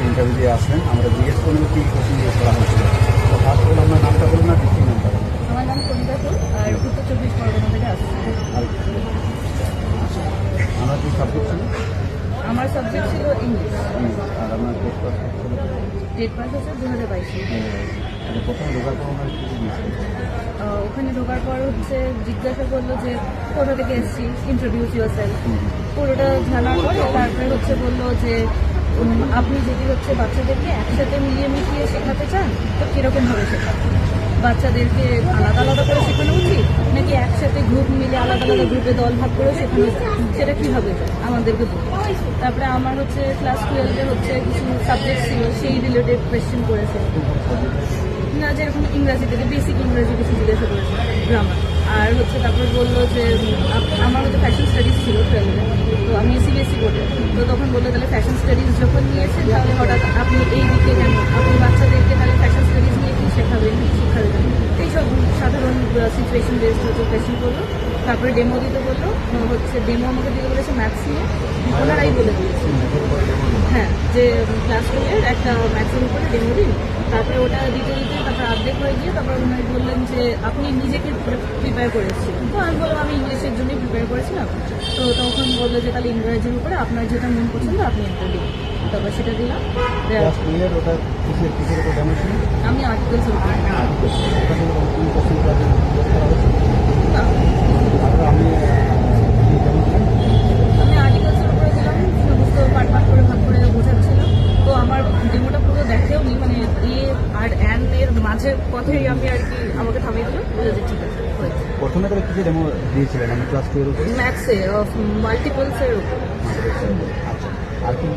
Interview দিয়ে আসলেন, আমরা জিজ্ঞেস করবো কী কোচিং জিজ্ঞেস করা হয়েছিল। তো ফার্স্ট অফ অল আপনার নামটা বলুন না, ডিস্ট্রিক্ট নামটা। আমার নাম কবিতা ফুল আর উত্তর 24 পরগনা থেকে আসছে। আর আমার কি সাবজেক্ট ছিল? আমার সাবজেক্ট ছিল ইংলিশ। আর আমার টেট পাস ছিল? টেট পাস হচ্ছে 2022। প্রথমে ঢোকার পর আমার কিছু দিয়েছিল। ওখানে ঢোকার পর হচ্ছে জিজ্ঞাসা করলো যে কোথা থেকে এসেছি, ইন্ট্রোডিউস ইউর সেলফ, পুরোটা জানার পরে তারপরে হচ্ছে বললো যে আপনি যদি হচ্ছে বাচ্চাদেরকে একসাথে মিলিয়ে মিশিয়ে শেখাতে চান তো কীরকমভাবে শেখাবেন, বাচ্চাদেরকে আলাদা আলাদা করে শেখানো উচিত নাকি একসাথে গ্রুপ মিলে আলাদা আলাদা গ্রুপে দল ভাগ করে শেখানো উচিত, সেটা কীভাবে আমাদেরকে বলুন। তারপরে আমার হচ্ছে ক্লাস 12-এ হচ্ছে কিছু সাবজেক্ট ছিল, সেই রিলেটেড কোয়েশ্চেন করেছে না, যেরকম ইংরাজি থেকে বেসিক ইংরাজি কিছু জিজ্ঞাসা করেছে, গ্রামার। আর হচ্ছে তারপর বললো যে আমার হচ্ছে ফ্যাশন স্টাডিজ ছিল 12-এ, তো আমি সিবিএসসি বোর্ডে, তো তখন বললো তাহলে ফ্যাশন স্টাডিজ যখন নিয়েছেন তাহলে হঠাৎ আপনি এই দিকে কেন, আপনি বাচ্চাদেরকে তাহলে ফ্যাশন স্টাডিজ নিয়ে কী শেখাবেন, কী শিক্ষা দেবেন, এইসব সাধারণ সিচুয়েশন বেসড হচ্ছে কোয়েশ্চেন করলো। তারপরে ডেমো দিতে বললো, হচ্ছে ডেমো আমাকে দিতে বলেছে ম্যাথস নিয়ে, ওনারাই বলে দিয়েছে হ্যাঁ যে ক্লাস 2-এর একটা ম্যাথসের উপরে ডেমো দিন। তারপরে ওটা দিতে দিতে তারপরে অর্ধেক হয়ে গিয়ে তারপর ওনারা বললেন যে আপনি নিজেকে প্রিপেয়ার করেছিলেন, তো আমি বললাম আমি ইংলিশের জন্যই প্রিপেয়ার করেছিলাম। তো তখন বললো যে তাহলে ইংরাজির উপরে আপনার যেটা মন পছন্দ আপনি একটা দিন, তারপর সেটা দিলাম। আমি আর্টিকেলস আমি আর্টিকেলসের উপরে দিলাম, সমস্ত পার্ট পার্ট করে ভাগ করে বোঝাচ্ছিলাম। তো আমার ডেমোটা পুরো দেখেও নি, মানে আর অ্যান এর মাঝের কথাই আমি আর কি আমাকে থামিয়ে দিল, বলে যে ঠিক আছে হয়েছে। প্রথমে তাহলে কিছু ডেমো দিয়েছিলেন আমি ক্লাস 12 ম্যাথসে মাল্টিপলসের উপর। আচ্ছা, আর কি